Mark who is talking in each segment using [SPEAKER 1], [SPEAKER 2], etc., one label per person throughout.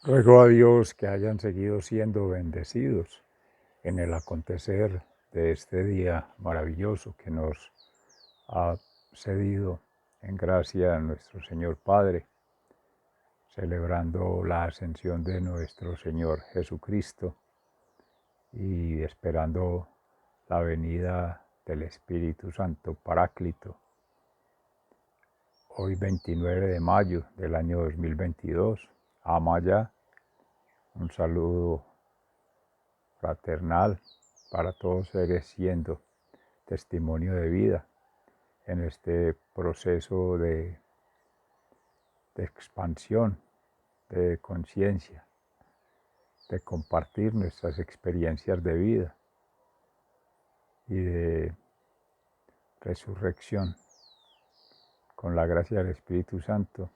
[SPEAKER 1] Ruego a Dios que hayan seguido siendo bendecidos en el acontecer de este día maravilloso que nos ha cedido en gracia a nuestro Señor Padre, celebrando la ascensión de nuestro Señor Jesucristo y esperando la venida del Espíritu Santo Paráclito. Hoy 29 de mayo del año 2022, Amaya, un saludo fraternal para todos seres siendo testimonio de vida en este proceso de expansión, de conciencia, de compartir nuestras experiencias de vida y de resurrección con la gracia del Espíritu Santo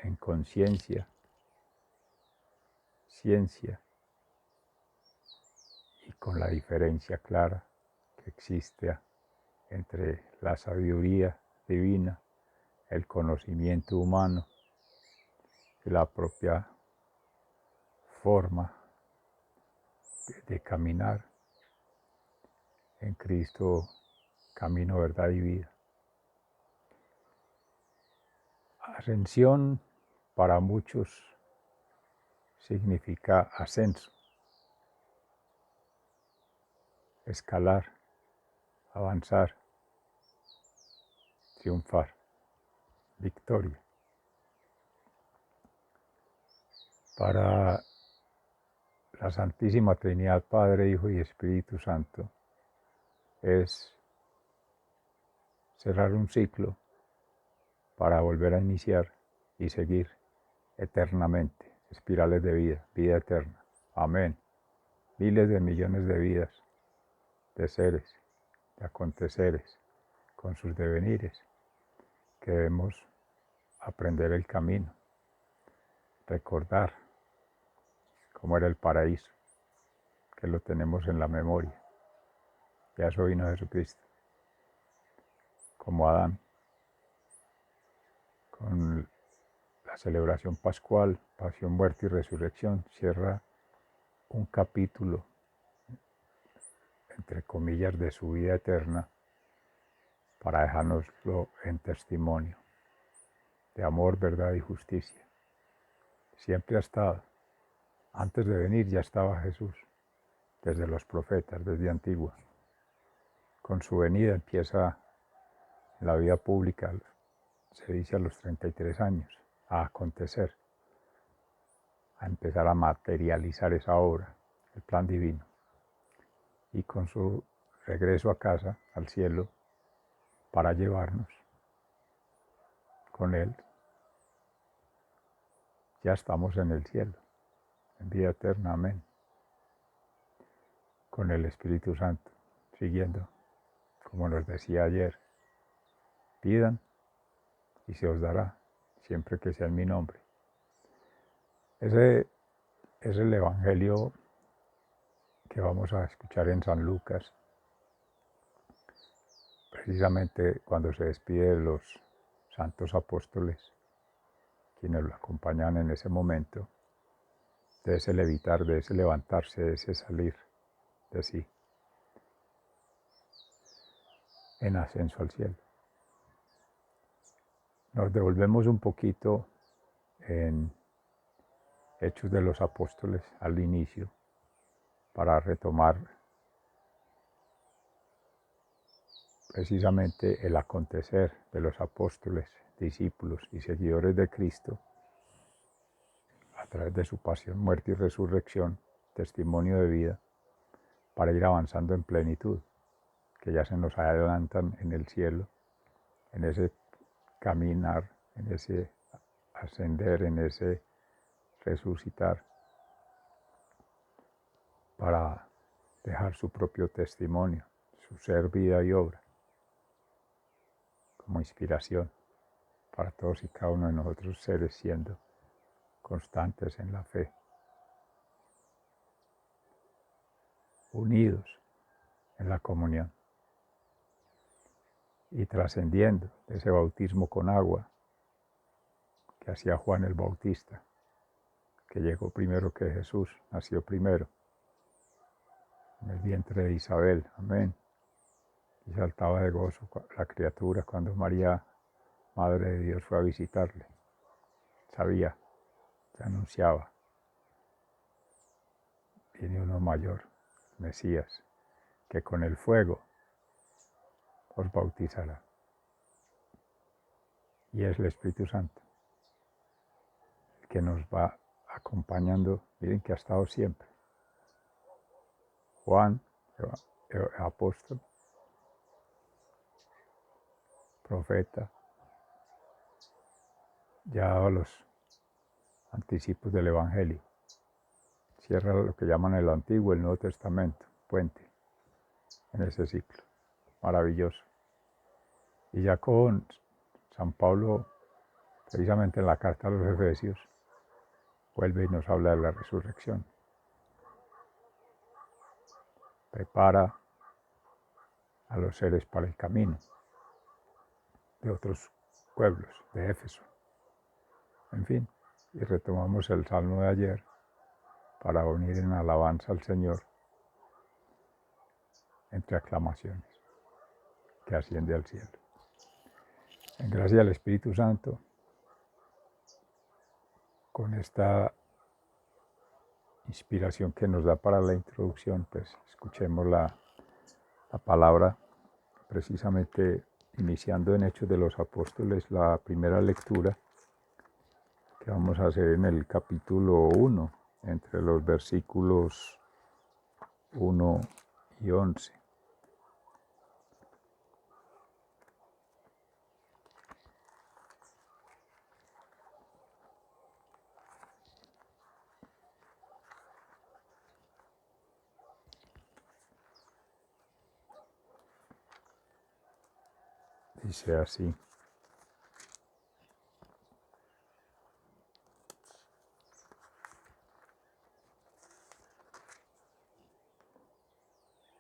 [SPEAKER 1] en conciencia, ciencia y con la diferencia clara que existe entre la sabiduría divina, el conocimiento humano y la propia forma de caminar en Cristo, camino, verdad y vida. Ascensión para muchos significa ascenso, escalar, avanzar, triunfar, victoria. Para la Santísima Trinidad, Padre, Hijo y Espíritu Santo, es cerrar un ciclo para volver a iniciar y seguir eternamente, espirales de vida, vida eterna. Amén. Miles de millones de vidas, de seres, de aconteceres, con sus devenires, que debemos aprender el camino, recordar cómo era el paraíso, que lo tenemos en la memoria. Ya eso vino Jesucristo, como Adán, con la celebración pascual, pasión, muerte y resurrección, cierra un capítulo, entre comillas, de su vida eterna para dejárnoslo en testimonio de amor, verdad y justicia. Siempre ha estado. Antes de venir ya estaba Jesús, desde los profetas, desde antigua. Con su venida empieza la vida pública, se dice a los 33 años, a acontecer, a empezar a materializar esa obra, el plan divino. Y con su regreso a casa, al cielo, para llevarnos con Él, ya estamos en el cielo, en vida eterna, amén, con el Espíritu Santo, siguiendo, como nos decía ayer, pidan y se os dará, siempre que sea en mi nombre. Ese es el Evangelio que vamos a escuchar en San Lucas, precisamente cuando se despide de los santos apóstoles, quienes lo acompañan en ese momento, de ese levitar, de ese levantarse, de ese salir de sí, en ascenso al cielo. Nos devolvemos un poquito en Hechos de los Apóstoles al inicio, para retomar precisamente el acontecer de los apóstoles, discípulos y seguidores de Cristo a través de su pasión, muerte y resurrección, testimonio de vida, para ir avanzando en plenitud, que ya se nos adelantan en el cielo, en ese caminar, en ese ascender, en ese resucitar, para dejar su propio testimonio, su ser, vida y obra, como inspiración para todos y cada uno de nosotros seres siendo constantes en la fe, unidos en la comunión y trascendiendo ese bautismo con agua que hacía Juan el Bautista, que llegó primero que Jesús, nació primero en el vientre de Isabel, amén. Y saltaba de gozo la criatura cuando María, Madre de Dios, fue a visitarle. Sabía, se anunciaba, viene uno mayor, Mesías, que con el fuego os bautizará. Y es el Espíritu Santo el que nos va acompañando, miren que ha estado siempre. Juan, apóstol, profeta, ya ha dado los anticipos del Evangelio. Cierra lo que llaman el Antiguo y el Nuevo Testamento, puente en ese ciclo. Maravilloso. Y ya con San Pablo, precisamente en la carta a los Efesios, vuelve y nos habla de la resurrección. Prepara a los seres para el camino de otros pueblos, de Éfeso. En fin, y retomamos el Salmo de ayer para unir en alabanza al Señor entre aclamaciones que asciende al cielo. En gracia del Espíritu Santo, con esta inspiración que nos da para la introducción, pues escuchemos la palabra, precisamente iniciando en Hechos de los Apóstoles, la primera lectura que vamos a hacer en el capítulo 1, entre los versículos 1 y 11. Dice así: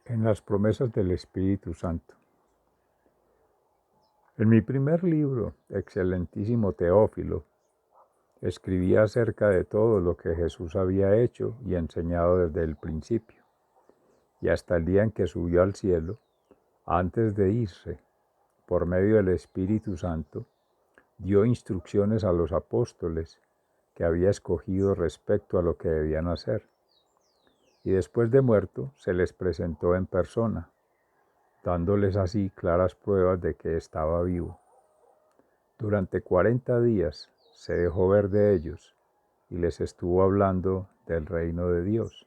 [SPEAKER 1] en las promesas del Espíritu Santo. En mi primer libro, excelentísimo Teófilo, escribí acerca de todo lo que Jesús había hecho y enseñado desde el principio, y hasta el día en que subió al cielo, antes de irse, por medio del Espíritu Santo, dio instrucciones a los apóstoles que había escogido respecto a lo que debían hacer. Y después de muerto, se les presentó en persona, dándoles así claras pruebas de que estaba vivo. Durante 40 días se dejó ver de ellos y les estuvo hablando del reino de Dios.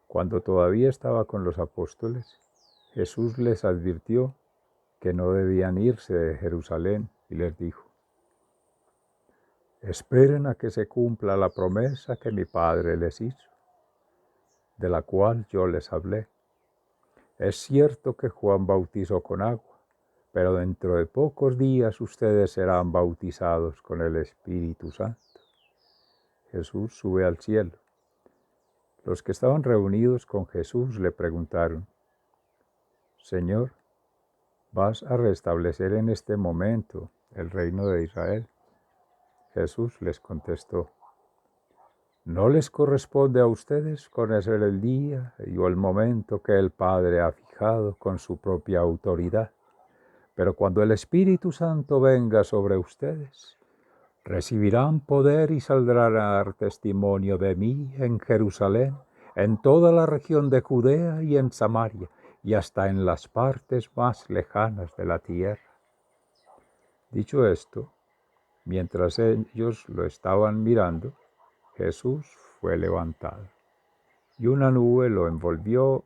[SPEAKER 1] Cuando todavía estaba con los apóstoles, Jesús les advirtió que no debían irse de Jerusalén y les dijo: esperen a que se cumpla la promesa que mi Padre les hizo, de la cual yo les hablé. Es cierto que Juan bautizó con agua, pero dentro de pocos días ustedes serán bautizados con el Espíritu Santo. Jesús sube al cielo. Los que estaban reunidos con Jesús le preguntaron: Señor, ¿vas a restablecer en este momento el reino de Israel? Jesús les contestó: no les corresponde a ustedes conocer el día o el momento que el Padre ha fijado con su propia autoridad, pero cuando el Espíritu Santo venga sobre ustedes, recibirán poder y saldrán a dar testimonio de mí en Jerusalén, en toda la región de Judea y en Samaria, y hasta en las partes más lejanas de la tierra. Dicho esto, mientras ellos lo estaban mirando, Jesús fue levantado, y una nube lo envolvió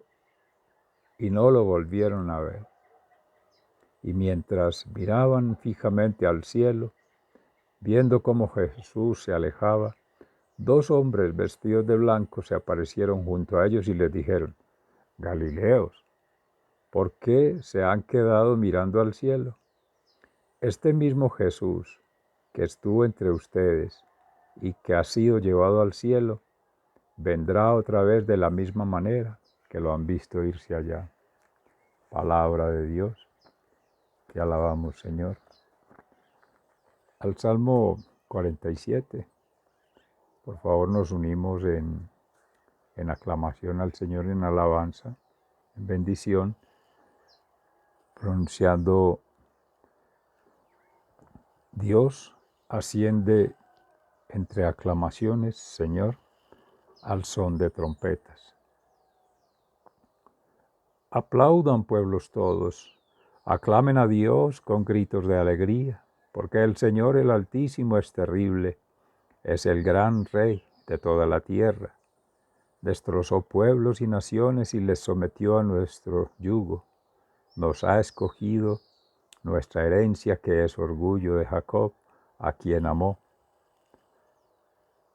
[SPEAKER 1] y no lo volvieron a ver. Y mientras miraban fijamente al cielo, viendo cómo Jesús se alejaba, 2 hombres vestidos de blanco se aparecieron junto a ellos y les dijeron: Galileos, ¿por qué se han quedado mirando al cielo? Este mismo Jesús que estuvo entre ustedes y que ha sido llevado al cielo, vendrá otra vez de la misma manera que lo han visto irse allá. Palabra de Dios, te alabamos, Señor. Al Salmo 47 Por favor, nos unimos en aclamación al Señor, en alabanza, en bendición, pronunciando: Dios asciende entre aclamaciones, Señor, al son de trompetas. Aplaudan, pueblos todos, aclamen a Dios con gritos de alegría, porque el Señor el Altísimo es terrible, es el gran Rey de toda la tierra. Destrozó pueblos y naciones y les sometió a nuestro yugo. Nos ha escogido nuestra herencia, que es orgullo de Jacob, a quien amó.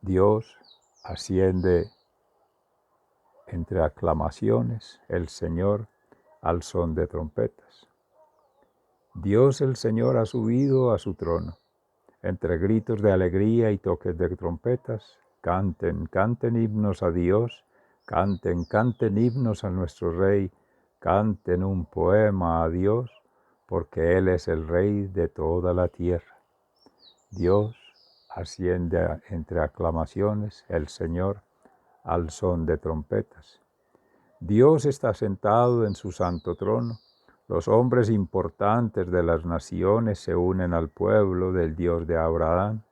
[SPEAKER 1] Dios asciende entre aclamaciones, el Señor al son de trompetas. Dios el Señor ha subido a su trono. Entre gritos de alegría y toques de trompetas, canten, canten himnos a Dios, canten, canten himnos a nuestro Rey, canten un poema a Dios, porque Él es el Rey de toda la tierra. Dios asciende entre aclamaciones, el Señor al son de trompetas. Dios está sentado en su santo trono. Los hombres importantes de las naciones se unen al pueblo del Dios de Abraham,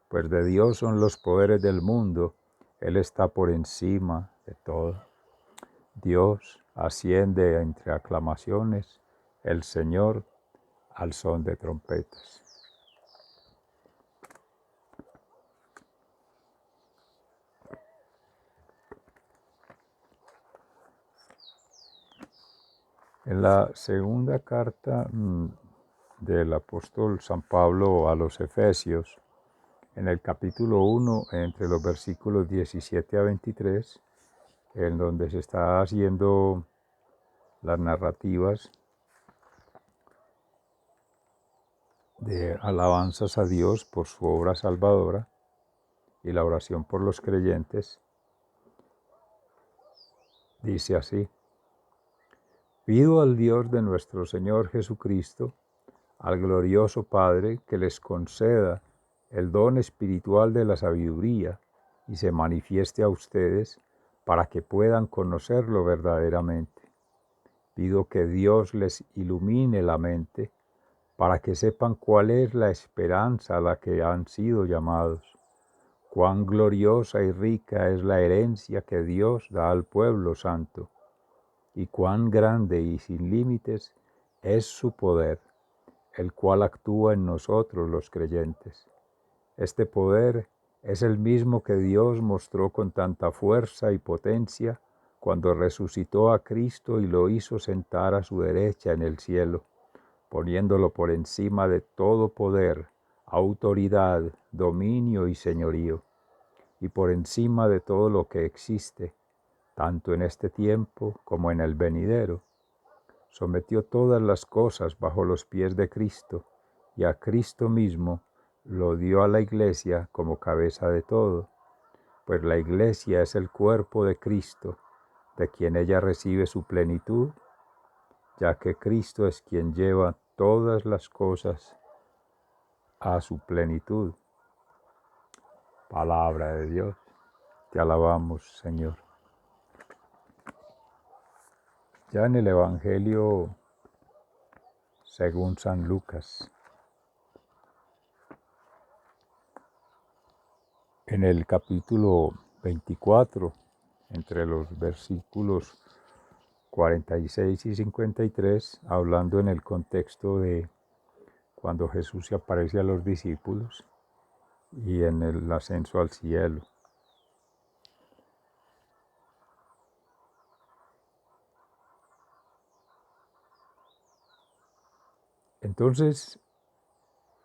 [SPEAKER 1] pues de Dios son los poderes del mundo. Él está por encima de todo. Dios asciende entre aclamaciones, el Señor al son de trompetas. En la segunda carta del apóstol San Pablo a los Efesios, en el capítulo 1, entre los versículos 17 a 23, en donde se está haciendo las narrativas de alabanzas a Dios por su obra salvadora y la oración por los creyentes, dice así: Pido al Dios de nuestro Señor Jesucristo, al glorioso Padre, que les conceda el don espiritual de la sabiduría y se manifieste a ustedes para que puedan conocerlo verdaderamente. Pido que Dios les ilumine la mente para que sepan cuál es la esperanza a la que han sido llamados, cuán gloriosa y rica es la herencia que Dios da al pueblo santo, y cuán grande y sin límites es su poder, el cual actúa en nosotros los creyentes. Este poder es el mismo que Dios mostró con tanta fuerza y potencia cuando resucitó a Cristo y lo hizo sentar a su derecha en el cielo, poniéndolo por encima de todo poder, autoridad, dominio y señorío, y por encima de todo lo que existe, tanto en este tiempo como en el venidero. Sometió todas las cosas bajo los pies de Cristo, y a Cristo mismo lo dio a la Iglesia como cabeza de todo, pues la Iglesia es el cuerpo de Cristo, de quien ella recibe su plenitud, ya que Cristo es quien lleva todas las cosas a su plenitud. Palabra de Dios, te alabamos, Señor. Ya en el Evangelio según San Lucas, en el capítulo 24, entre los versículos 46 y 53, hablando en el contexto de cuando Jesús se aparece a los discípulos y en el ascenso al cielo. Entonces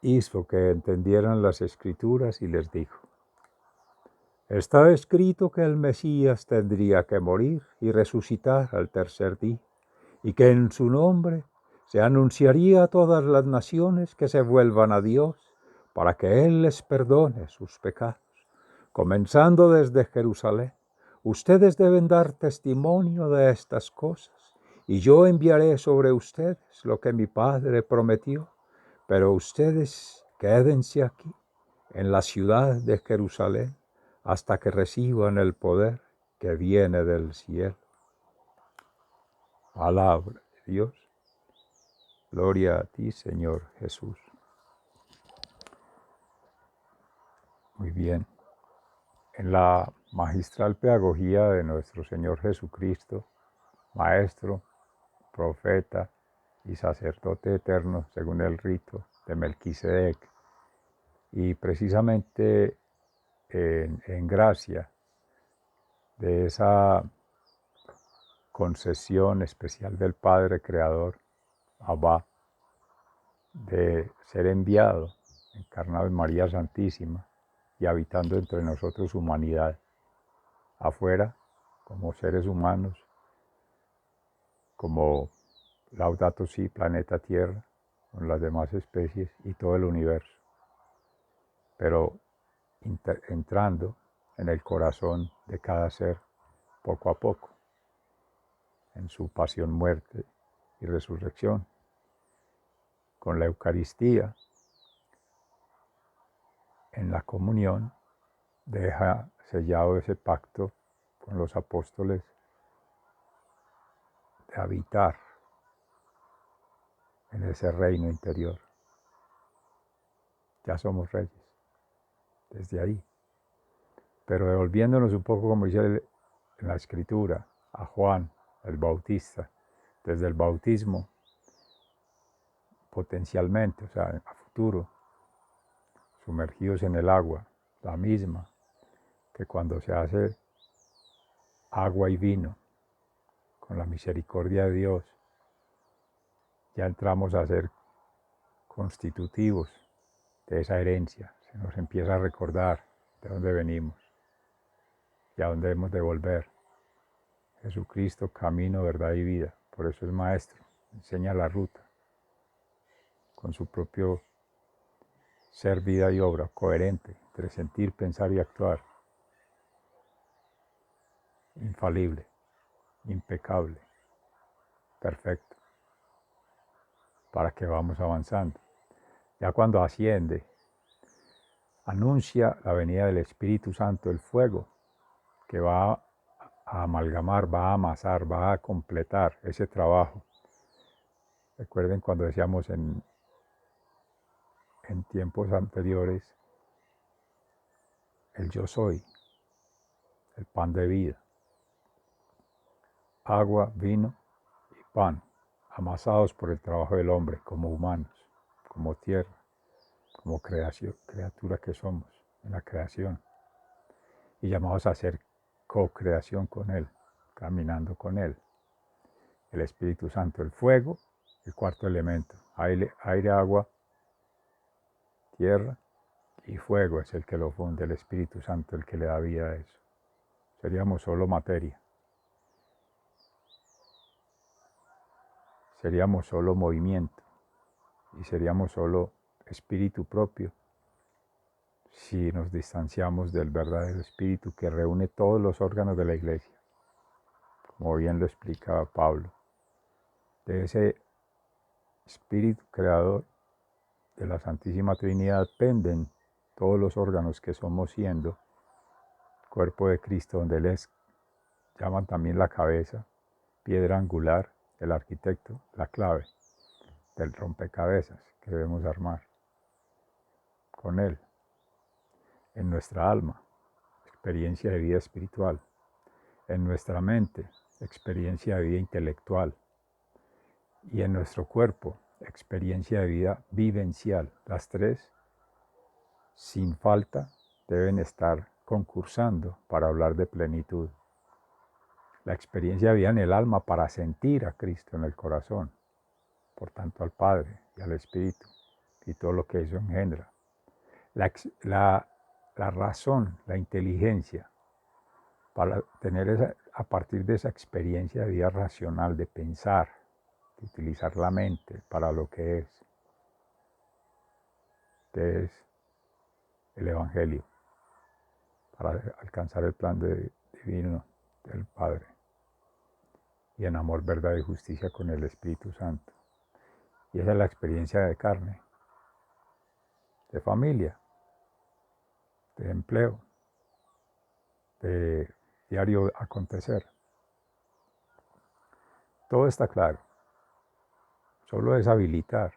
[SPEAKER 1] hizo que entendieran las Escrituras y les dijo: Está escrito que el Mesías tendría que morir y resucitar al tercer día, y que en su nombre se anunciaría a todas las naciones que se vuelvan a Dios para que Él les perdone sus pecados, comenzando desde Jerusalén. Ustedes deben dar testimonio de estas cosas, y yo enviaré sobre ustedes lo que mi Padre prometió, pero ustedes quédense aquí, en la ciudad de Jerusalén, hasta que reciban el poder que viene del cielo. Palabra de Dios. Gloria a ti, Señor Jesús. Muy bien. En la magistral pedagogía de nuestro Señor Jesucristo, Maestro, Profeta y Sacerdote eterno, según el rito de Melquisedec, y precisamente en gracia de esa concesión especial del Padre Creador, Abba, de ser enviado, encarnado en María Santísima y habitando entre nosotros humanidad, afuera como seres humanos, como Laudato Si, planeta Tierra, con las demás especies y todo el universo, pero entrando en el corazón de cada ser poco a poco, en su pasión, muerte y resurrección. Con la Eucaristía, en la comunión, deja sellado ese pacto con los apóstoles de habitar en ese reino interior. Ya somos reyes desde ahí. Pero devolviéndonos un poco, como dice en la Escritura, a Juan, el Bautista, desde el bautismo, potencialmente, o sea, a futuro, sumergidos en el agua, la misma que cuando se hace agua y vino, con la misericordia de Dios, ya entramos a ser constitutivos de esa herencia. Se nos empieza a recordar de dónde venimos y a dónde debemos de volver. Jesucristo, camino, verdad y vida. Por eso es maestro, enseña la ruta con su propio ser, vida y obra, coherente entre sentir, pensar y actuar. Infalible, impecable, perfecto, para que vamos avanzando. Ya cuando asciende, anuncia la venida del Espíritu Santo, el fuego, que va a amalgamar, va a amasar, va a completar ese trabajo. Recuerden cuando decíamos en tiempos anteriores, el yo soy, el pan de vida, agua, vino y pan, amasados por el trabajo del hombre como humanos, como tierra, como creación, criatura que somos en la creación, y llamados a hacer co-creación con Él, caminando con Él. El Espíritu Santo, el fuego, el cuarto elemento, aire, agua, tierra y fuego es el que lo funde, el Espíritu Santo, el que le da vida a eso. Seríamos solo materia. Seríamos solo movimiento y seríamos solo espíritu propio si nos distanciamos del verdadero espíritu que reúne todos los órganos de la iglesia, como bien lo explicaba Pablo. De ese espíritu creador de la Santísima Trinidad penden todos los órganos que somos siendo cuerpo de Cristo, donde les llaman también la cabeza, piedra angular, el arquitecto, la clave del rompecabezas que debemos armar con Él. En nuestra alma, experiencia de vida espiritual. En nuestra mente, experiencia de vida intelectual. Y en nuestro cuerpo, experiencia de vida vivencial. Las tres, sin falta, deben estar concursando para hablar de plenitud. La experiencia de vida en el alma para sentir a Cristo en el corazón, por tanto al Padre y al Espíritu y todo lo que eso engendra. La razón, la inteligencia, para tener a partir de esa experiencia de vida racional, de pensar, de utilizar la mente para lo que es el Evangelio, para alcanzar el plan divino del Padre, y en amor, verdad y justicia con el Espíritu Santo. Y esa es la experiencia de carne, de familia, de empleo, de diario acontecer. Todo está claro. Solo es habilitar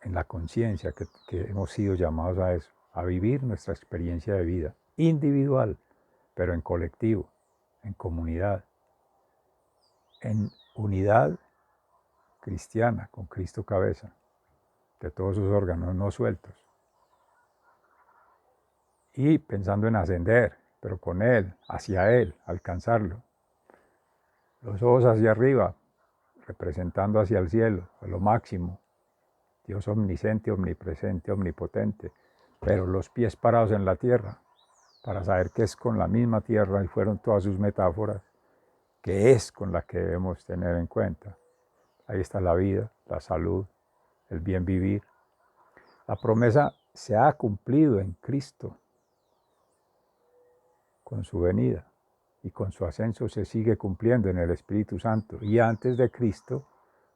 [SPEAKER 1] en la conciencia que hemos sido llamados a eso, a vivir nuestra experiencia de vida individual, pero en colectivo, en comunidad, en unidad cristiana, con Cristo cabeza, de todos sus órganos no sueltos. Y pensando en ascender, pero con Él, hacia Él, alcanzarlo. Los ojos hacia arriba, representando hacia el cielo, a lo máximo. Dios omnisciente, omnipresente, omnipotente, pero los pies parados en la tierra, para saber que es con la misma tierra, y fueron todas sus metáforas, que es con la que debemos tener en cuenta. Ahí está la vida, la salud, el bien vivir. La promesa se ha cumplido en Cristo con su venida, y con su ascenso se sigue cumpliendo en el Espíritu Santo. Y antes de Cristo,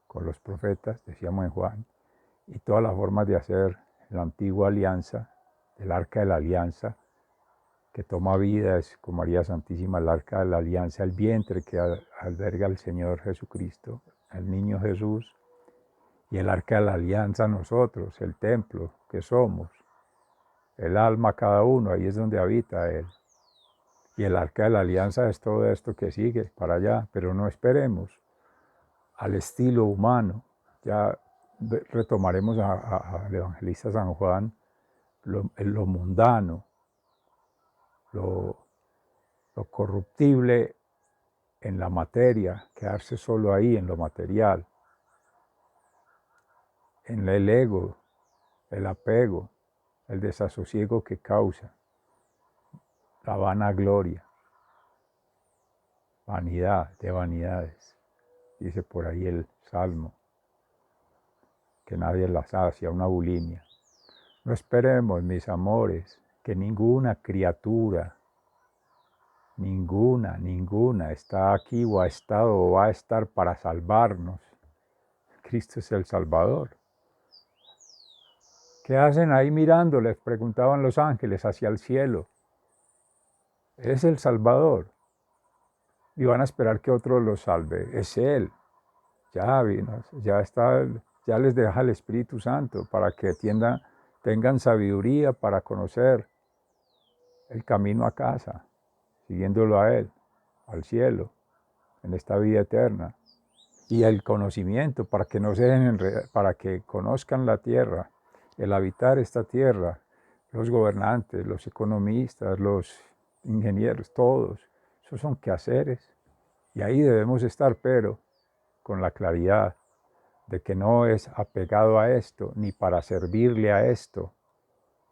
[SPEAKER 1] con los profetas, decíamos en Juan, y todas las formas de hacer la antigua alianza, el arca de la alianza, que toma vida, es como María Santísima, el arca de la alianza, el vientre que alberga al Señor Jesucristo, el niño Jesús, y el arca de la alianza nosotros, el templo que somos, el alma cada uno, ahí es donde habita Él. Y el arca de la alianza es todo esto que sigue para allá, pero no esperemos al estilo humano. Ya retomaremos al evangelista San Juan, lo mundano, lo corruptible en la materia, quedarse solo ahí en lo material, en el ego, el apego, el desasosiego que causa, la vanagloria, vanidad de vanidades, dice por ahí el Salmo, que nadie la sacia, una bulimia. No esperemos, mis amores, que ninguna criatura, ninguna está aquí o ha estado o va a estar para salvarnos. Cristo es el Salvador. ¿Qué hacen ahí mirando? Les preguntaban los ángeles hacia el cielo. Es el Salvador. Y van a esperar que otro los salve. Es Él. Ya vino, ya está, ya les deja el Espíritu Santo para que tengan sabiduría para conocer el camino a casa, siguiéndolo a Él, al cielo, en esta vida eterna. Y el conocimiento para que no se dejen enredar, para que conozcan la tierra, el habitar esta tierra, los gobernantes, los economistas, los ingenieros, todos. Esos son quehaceres. Y ahí debemos estar, pero con la claridad de que no es apegado a esto, ni para servirle a esto,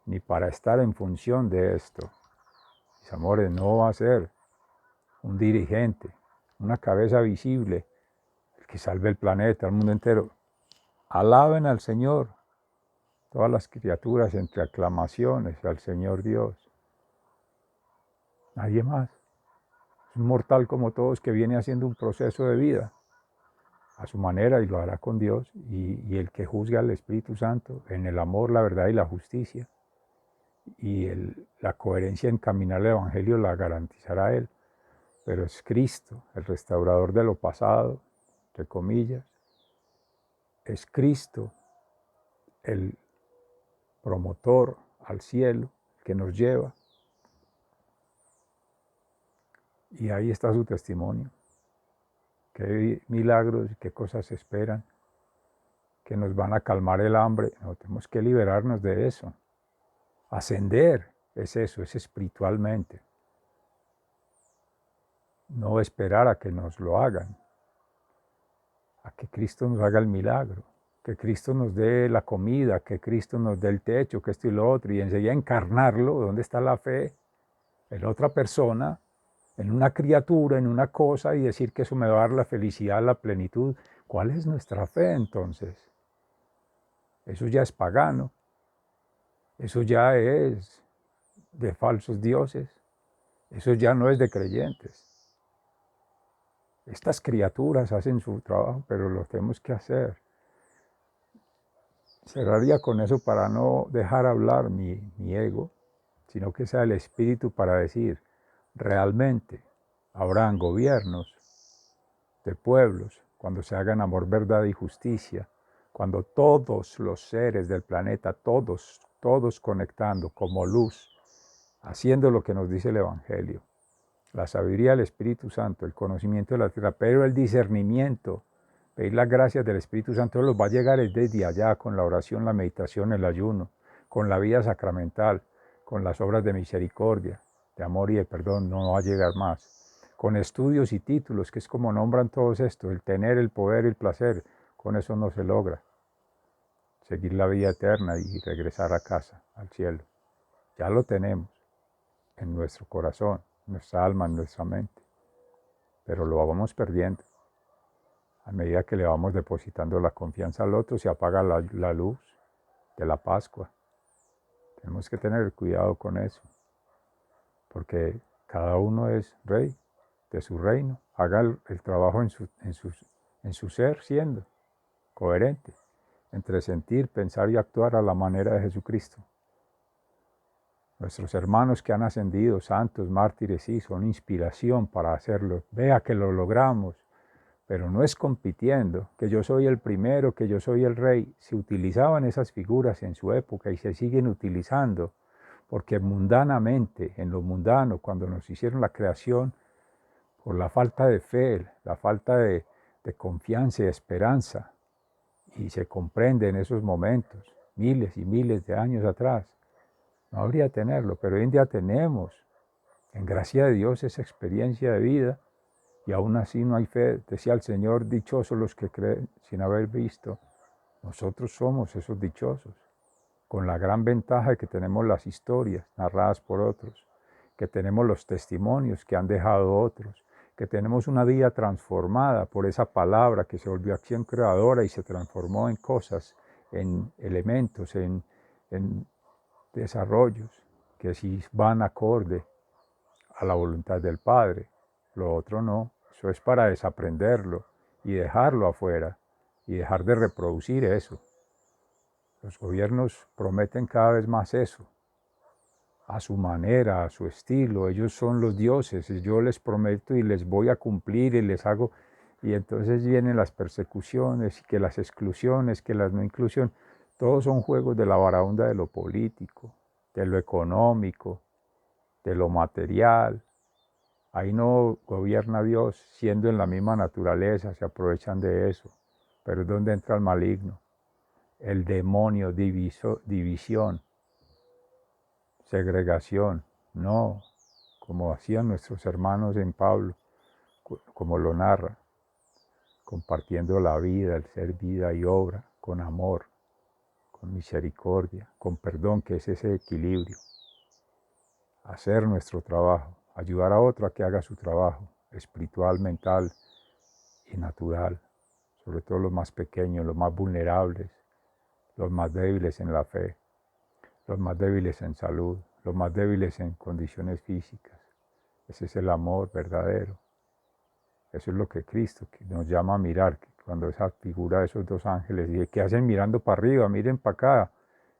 [SPEAKER 1] ni para estar en función de esto. Mis amores, no va a ser un dirigente, una cabeza visible, el que salve el planeta, el mundo entero. Alaben al Señor, todas las criaturas entre aclamaciones al Señor Dios. Nadie más. Es un mortal como todos que viene haciendo un proceso de vida a su manera y lo hará con Dios, y el que juzga al Espíritu Santo en el amor, la verdad y la justicia, y la coherencia en caminar el Evangelio la garantizará Él. Pero es Cristo, el restaurador de lo pasado, entre comillas. Es Cristo, el promotor al cielo, que nos lleva. Y ahí está su testimonio. Qué milagros y qué cosas esperan, que nos van a calmar el hambre. No, tenemos que liberarnos de eso. Ascender es eso, es espiritualmente. No esperar a que nos lo hagan, a que Cristo nos haga el milagro, que Cristo nos dé la comida, que Cristo nos dé el techo, que esto y lo otro, y enseguida encarnarlo. ¿Dónde está la fe? En otra persona, en una criatura, en una cosa, y decir que eso me va a dar la felicidad, la plenitud. ¿Cuál es nuestra fe entonces? Eso ya es pagano, eso ya es de falsos dioses, eso ya no es de creyentes. Estas criaturas hacen su trabajo, pero lo tenemos que hacer. Cerraría con eso para no dejar hablar mi ego, sino que sea el Espíritu para decir, realmente habrán gobiernos de pueblos cuando se hagan amor, verdad y justicia, cuando todos los seres del planeta, todos conectando como luz, haciendo lo que nos dice el Evangelio, la sabiduría del Espíritu Santo, el conocimiento de la tierra, pero el discernimiento, pedir las gracias del Espíritu Santo, los va a llegar desde allá, con la oración, la meditación, el ayuno, con la vida sacramental, con las obras de misericordia, de amor y de perdón, no va a llegar más. Con estudios y títulos, que es como nombran todos estos, el tener, el poder, el placer, con eso no se logra. Seguir la vida eterna y regresar a casa, al cielo. Ya lo tenemos en nuestro corazón, en nuestra alma, en nuestra mente, pero lo vamos perdiendo. A medida que le vamos depositando la confianza al otro, se apaga la luz de la Pascua. Tenemos que tener cuidado con eso, porque cada uno es rey de su reino. Haga el trabajo en su ser, siendo coherente entre sentir, pensar y actuar a la manera de Jesucristo. Nuestros hermanos que han ascendido, santos, mártires, sí, son inspiración para hacerlo. Vea que lo logramos, pero no es compitiendo, que yo soy el primero, que yo soy el rey. Se utilizaban esas figuras en su época y se siguen utilizando, porque mundanamente, en lo mundano, cuando nos hicieron la creación, por la falta de fe, la falta de confianza y esperanza, y se comprende en esos momentos, miles y miles de años atrás, no habría tenerlo, pero hoy en día tenemos, en gracia de Dios, esa experiencia de vida, y aún así no hay fe. Decía el Señor, dichosos los que creen sin haber visto. Nosotros somos esos dichosos, con la gran ventaja de que tenemos las historias narradas por otros, que tenemos los testimonios que han dejado otros, que tenemos una vida transformada por esa palabra que se volvió acción creadora y se transformó en cosas, en elementos, en desarrollos que sí van acorde a la voluntad del Padre. Lo otro no, eso es para desaprenderlo y dejarlo afuera y dejar de reproducir eso. Los gobiernos prometen cada vez más eso, a su manera, a su estilo. Ellos son los dioses, yo les prometo y les voy a cumplir y les hago. Y entonces vienen las persecuciones, que las exclusiones, que las no inclusión. Todos son juegos de la baraonda de lo político, de lo económico, de lo material. Ahí no gobierna Dios, siendo en la misma naturaleza, se aprovechan de eso. Pero es donde entra el maligno, el demonio, división, segregación. No, como hacían nuestros hermanos en Pablo, como lo narra, compartiendo la vida, el ser vida y obra, con amor, con misericordia, con perdón, que es ese equilibrio. Hacer nuestro trabajo, ayudar a otro a que haga su trabajo, espiritual, mental y natural, sobre todo los más pequeños, los más vulnerables, los más débiles en la fe, los más débiles en salud, los más débiles en condiciones físicas. Ese es el amor verdadero. Eso es lo que Cristo nos llama a mirar, cuando esa figura de esos dos ángeles dice, ¿qué hacen mirando para arriba? Miren para acá.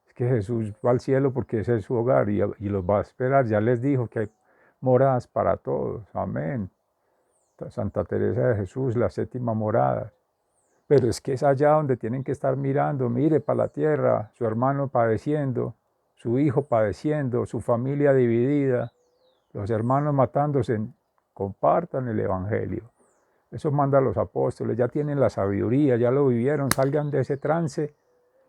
[SPEAKER 1] Es que Jesús va al cielo porque ese es su hogar y los va a esperar. Ya les dijo que hay moradas para todos. Amén. Santa Teresa de Jesús, la séptima morada. Pero es que es allá donde tienen que estar mirando. Mire para la tierra, su hermano padeciendo, su hijo padeciendo, su familia dividida, los hermanos matándose. Compartan el Evangelio. Eso manda a los apóstoles, ya tienen la sabiduría, ya lo vivieron, salgan de ese trance.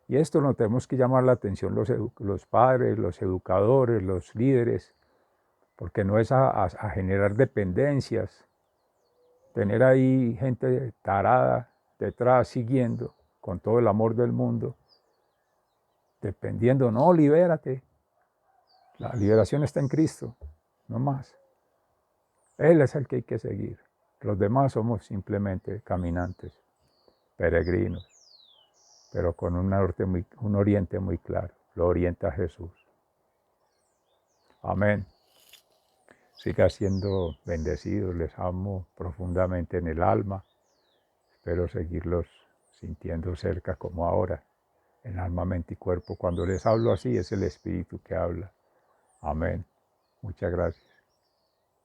[SPEAKER 1] Y esto nos tenemos que llamar la atención los padres, los educadores, los líderes, porque no es a generar dependencias, tener ahí gente tarada detrás siguiendo con todo el amor del mundo, dependiendo. No, libérate. La liberación está en Cristo, no más. Él es el que hay que seguir. Los demás somos simplemente caminantes, peregrinos, pero con un oriente muy claro. Lo orienta Jesús. Amén. Siga siendo bendecidos, les amo profundamente en el alma. Espero seguirlos sintiendo cerca como ahora, en alma, mente y cuerpo. Cuando les hablo así, es el Espíritu que habla. Amén. Muchas gracias.